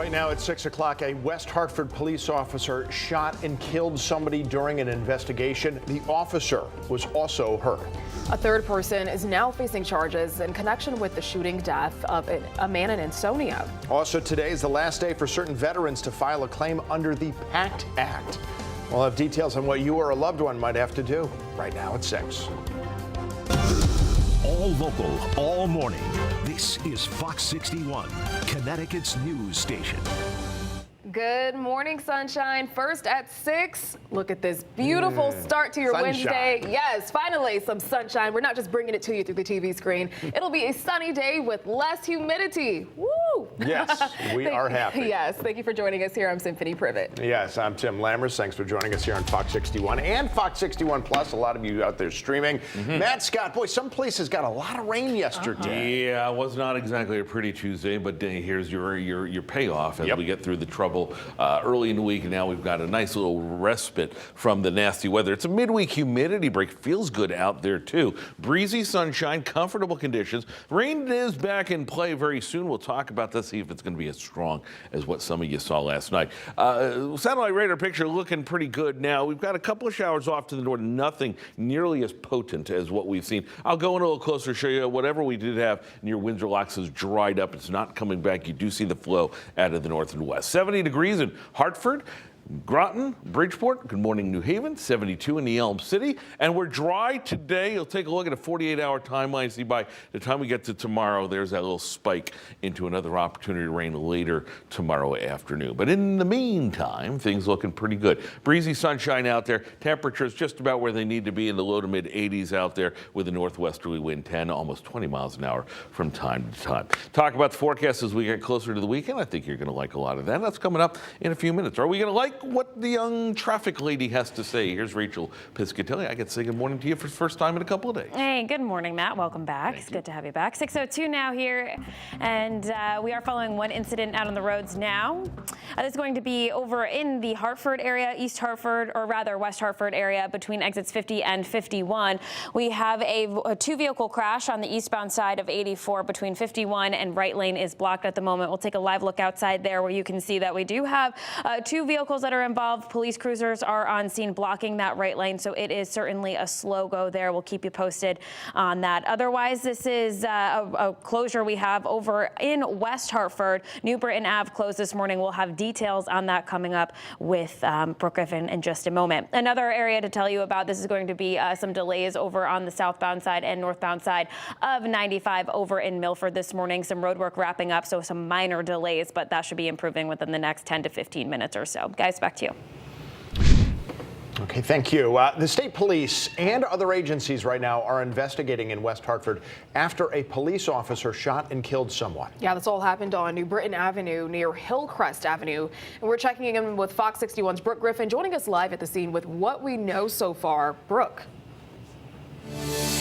Right now at 6 o'clock, a West Hartford police officer shot and killed somebody during an investigation. The officer was also hurt. A third person is now facing charges in connection with the shooting death of a man in Ansonia. Also, today is the last day for certain veterans to file a claim under the Pact Act. We'll have details on what you or a loved one might have to do right now at 6. All local, all morning. This is Fox 61, Connecticut's news station. Good morning, sunshine. First at 6. Look at this beautiful start to your sunshine. Wednesday. Yes, finally some sunshine. We're not just bringing it to you through the TV screen. It'll be a sunny day with less humidity. Woo! Yes, we are happy. Yes, thank you for joining us here. I'm Symphony Privet. Yes, I'm Tim Lammers. Thanks for joining us here on Fox 61 and Fox 61 Plus. A lot of you out there streaming. Matt Scott, boy, some places got a lot of rain yesterday. Yeah, it was not exactly a pretty Tuesday, but here's your payoff as we get through the trouble early in the week, and now we've got a nice little respite from the nasty weather. It's a midweek humidity break. Feels good out there too. Breezy sunshine, comfortable conditions. Rain is back in play very soon. We'll talk about this, see if it's going to be as strong as what some of you saw last night. Satellite radar picture looking pretty good now. We've got a couple of showers off to the north, nothing nearly as potent as what we've seen. I'll go in a little closer, show you whatever we did have near Windsor Locks has dried up. It's not coming back. You do see the flow out of the north and west. 70 degrees in Hartford, Groton, Bridgeport, good morning, New Haven, 72 in the Elm City. And we're dry today. You'll take a look at a 48-hour timeline. See, by the time we get to tomorrow, there's that little spike into another opportunity to rain later tomorrow afternoon. But in the meantime, things looking pretty good. Breezy sunshine out there. Temperatures just about where they need to be in the low to mid 80s out there with a northwesterly wind 10, almost 20 miles an hour from time to time. Talk about the forecast as we get closer to the weekend. I think you're going to like a lot of that. That's coming up in a few minutes. Are we going to like what the young traffic lady has to say? Here's Rachel Piscatelli. I get to say good morning to you for the first time in a couple of days. Hey, good morning, Matt. Welcome back. It's good to have you back. 6:02 now here, and we are following one incident out on the roads now. This is going to be over in the Hartford area, East Hartford, or rather West Hartford area between exits 50 and 51. We have a two-vehicle crash on the eastbound side of 84 between 51 and right lane is blocked at the moment. We'll take a live look outside there where you can see that we do have two vehicles that are involved. Police cruisers are on scene blocking that right lane, so it is certainly a slow go there. We'll keep you posted on that. Otherwise, this is a closure we have over in West Hartford. New Britain Ave closed this morning. We'll have details on that coming up with Brooke Griffin in just a moment. Another area to tell you about, this is going to be some delays over on the southbound side and northbound side of 95 over in Milford this morning. Some road work wrapping up, so some minor delays, but that should be improving within the next 10 to 15 minutes or so. Guys, back to you. Okay, thank you. The state police and other agencies right now are investigating in West Hartford after a police officer shot and killed someone. Yeah, this all happened on New Britain Avenue near Hillcrest Avenue. And we're checking in with Fox 61's Brooke Griffin, joining us live at the scene with what we know so far. Brooke.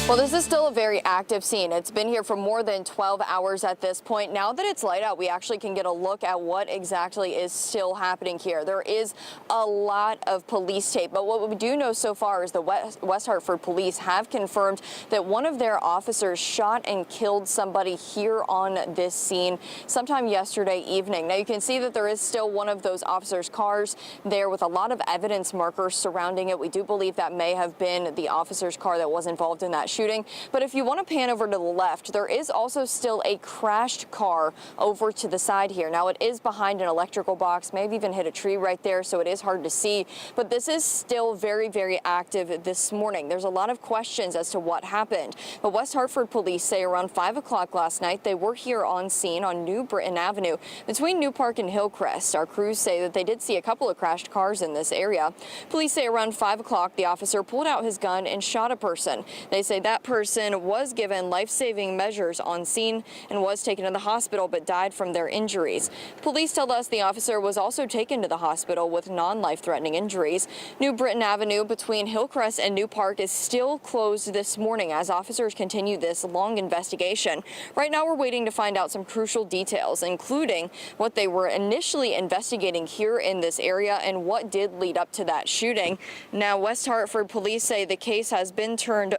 Well, this is still a very active scene. It's been here for more than 12 hours at this point. Now that it's light out, we actually can get a look at what exactly is still happening here. There is a lot of police tape, but what we do know so far is the West Hartford police have confirmed that one of their officers shot and killed somebody here on this scene sometime yesterday evening. Now you can see that there is still one of those officers' cars there with a lot of evidence markers surrounding it. We do believe that may have been the officer's car that was involved in that shooting. But if you want to pan over to the left, there is also still a crashed car over to the side here. Now it is behind an electrical box, maybe even hit a tree right there, so it is hard to see. But this is still very, very active this morning. There's a lot of questions as to what happened. But West Hartford police say around 5 o'clock last night, they were here on scene on New Britain Avenue between New Park and Hillcrest. Our crews say that they did see a couple of crashed cars in this area. Police say around 5 o'clock, the officer pulled out his gun and shot a person. They say that person was given life-saving measures on scene and was taken to the hospital but died from their injuries. Police tell us the officer was also taken to the hospital with non-life-threatening injuries. New Britain Avenue between Hillcrest and New Park is still closed this morning as officers continue this long investigation. Right now we're waiting to find out some crucial details, including what they were initially investigating here in this area and what did lead up to that shooting. Now West Hartford police say the case has been turned.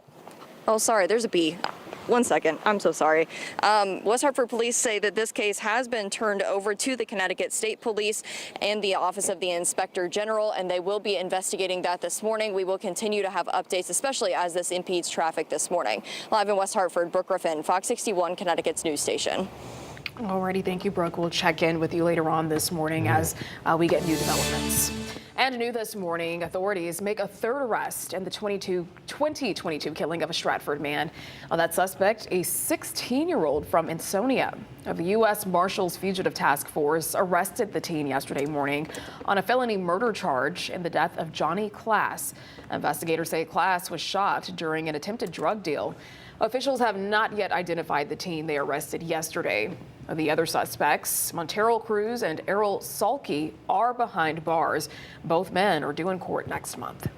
Oh, sorry, there's a bee. 1 second. I'm so sorry. West Hartford police say that this case has been turned over to the Connecticut State Police and the Office of the Inspector General, and they will be investigating that this morning. We will continue to have updates, especially as this impedes traffic this morning. Live in West Hartford, Brooke Griffin, Fox 61, Connecticut's news station. Alrighty, thank you, Brooke. We'll check in with you later on this morning as we get new developments. And new this morning, authorities make a third arrest in the 2022 killing of a Stratford man. That suspect, a 16-year-old from Ansonia. The U.S. Marshals Fugitive Task Force arrested the teen yesterday morning on a felony murder charge in the death of Johnny Class. Investigators say Class was shot during an attempted drug deal. Officials have not yet identified the teen they arrested yesterday. The other suspects, Montero Cruz and Errol Salke, are behind bars. Both men are due in court next month.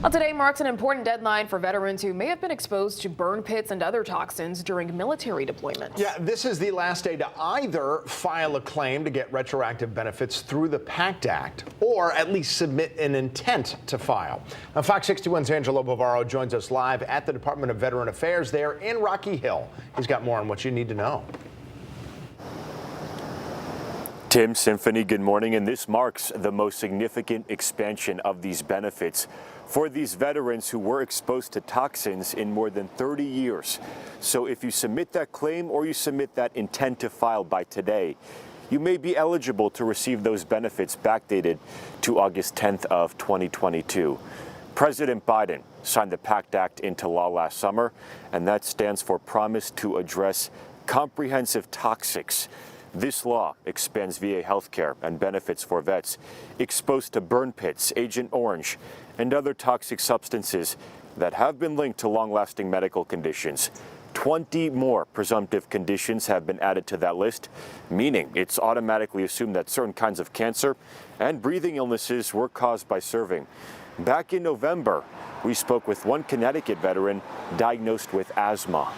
Well, today marks an important deadline for veterans who may have been exposed to burn pits and other toxins during military deployments. Yeah, this is the last day to either file a claim to get retroactive benefits through the Pact Act or at least submit an intent to file. Now, Fox 61's Angelo Bavaro joins us live at the Department of Veteran Affairs there in Rocky Hill. He's got more on what you need to know. Tim, Symphony, good morning. And this marks the most significant expansion of these benefits for these veterans who were exposed to toxins in more than 30 years. So if you submit that claim or you submit that intent to file by today, you may be eligible to receive those benefits backdated to August 10th of 2022. President Biden signed the Pact Act into law last summer, and that stands for Promise to Address Comprehensive Toxics. This law expands VA health care and benefits for vets exposed to burn pits, Agent Orange, and other toxic substances that have been linked to long-lasting medical conditions. 20 more presumptive conditions have been added to that list, meaning it's automatically assumed that certain kinds of cancer and breathing illnesses were caused by serving. Back in November, we spoke with one Connecticut veteran diagnosed with asthma.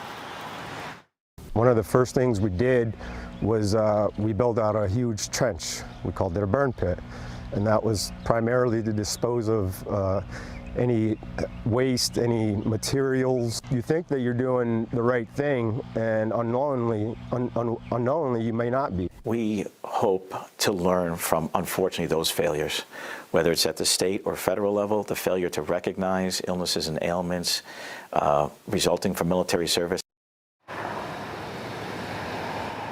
One of the first things we did was we built out a huge trench. We called it a burn pit. And that was primarily to dispose of any waste, any materials. You think that you're doing the right thing, and unknowingly you may not be. We hope to learn from, unfortunately, those failures, whether it's at the state or federal level, the failure to recognize illnesses and ailments resulting from military service.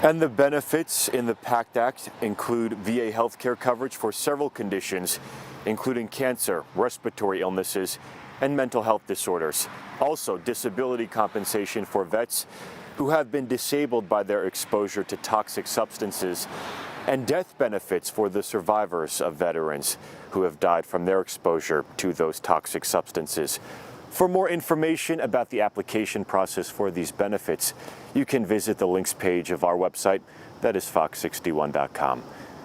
And the benefits in the Pact Act include VA health care coverage for several conditions, including cancer, respiratory illnesses, and mental health disorders. Also, disability compensation for vets who have been disabled by their exposure to toxic substances, and death benefits for the survivors of veterans who have died from their exposure to those toxic substances. For more information about the application process for these benefits, you can visit the links page of our website, that is fox61.com.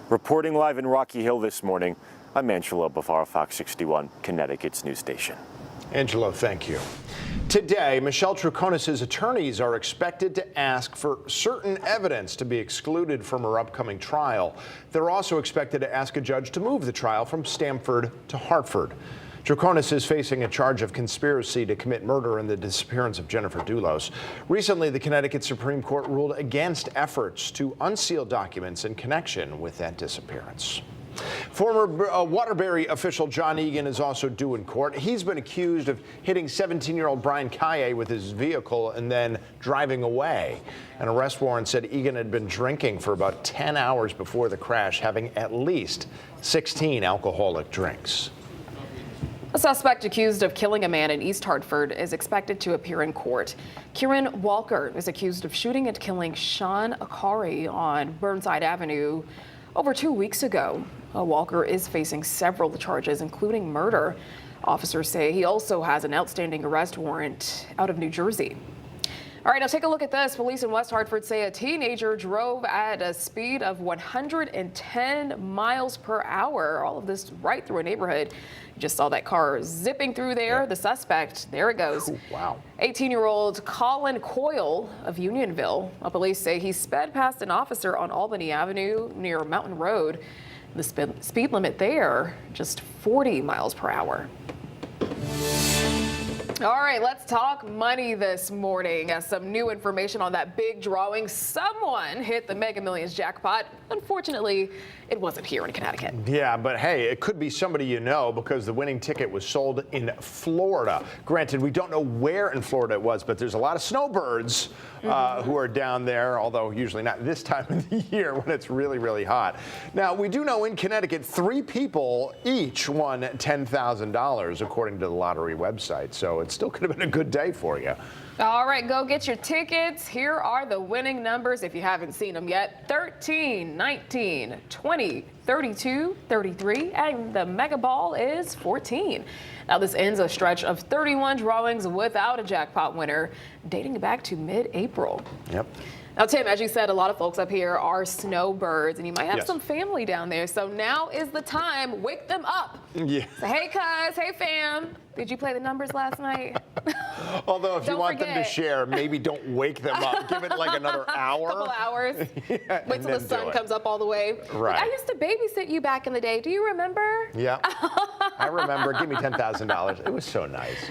Reporting live in Rocky Hill this morning, I'm Angelo Bavaro, Fox 61, Connecticut's news station. Angelo, thank you. Today, Michelle Troconis's attorneys are expected to ask for certain evidence to be excluded from her upcoming trial. They're also expected to ask a judge to move the trial from Stamford to Hartford. Troconis is facing a charge of conspiracy to commit murder in the disappearance of Jennifer Dulos. Recently, the Connecticut Supreme Court ruled against efforts to unseal documents in connection with that disappearance. Former Waterbury official John Egan is also due in court. He's been accused of hitting 17-year-old Brian Kaye with his vehicle and then driving away. An arrest warrant said Egan had been drinking for about 10 hours before the crash, having at least 16 alcoholic drinks. A suspect accused of killing a man in East Hartford is expected to appear in court. Kieran Walker is accused of shooting and killing Sean Akari on Burnside Avenue over 2 weeks ago. Walker is facing several charges, including murder. Officers say he also has an outstanding arrest warrant out of New Jersey. All right, now take a look at this. Police in West Hartford say a teenager drove at a speed of 110 miles per hour. All of this right through a neighborhood. You just saw that car zipping through there. Yeah. The suspect, there it goes. Ooh, wow. 18-year-old Colin Coyle of Unionville. Police say he sped past an officer on Albany Avenue near Mountain Road. The speed limit there, just 40 miles per hour. All right, let's talk money this morning. Some new information on that big drawing. Someone hit the Mega Millions jackpot. Unfortunately, it wasn't here in Connecticut. Yeah, but hey, it could be somebody you know because the winning ticket was sold in Florida. Granted, we don't know where in Florida it was, but there's a lot of snowbirds who are down there, although usually not this time of the year when it's really, really hot. Now, we do know in Connecticut, 3 people each won $10,000, according to the lottery website. So it still could have been a good day for you. All right, go get your tickets. Here are the winning numbers if you haven't seen them yet. 13, 19, 20, 32, 33, and the mega ball is 14. Now this ends a stretch of 31 drawings without a jackpot winner, dating back to mid-April. Yep. Now, Tim, as you said, a lot of folks up here are snowbirds, and you might have Yes. some family down there. So now is the time. Wake them up. Yeah. Say, hey, cuz, hey, fam. Did you play the numbers last night? Although if you Don't want them to forget. share, maybe don't wake them up. Give it like another hour. Couple hours. Yeah, Wait and till the then sun do it. comes up all the way. Right. I used to babysit you back in the day. Do you remember? Yeah. I remember. Give me $10,000. It was so nice.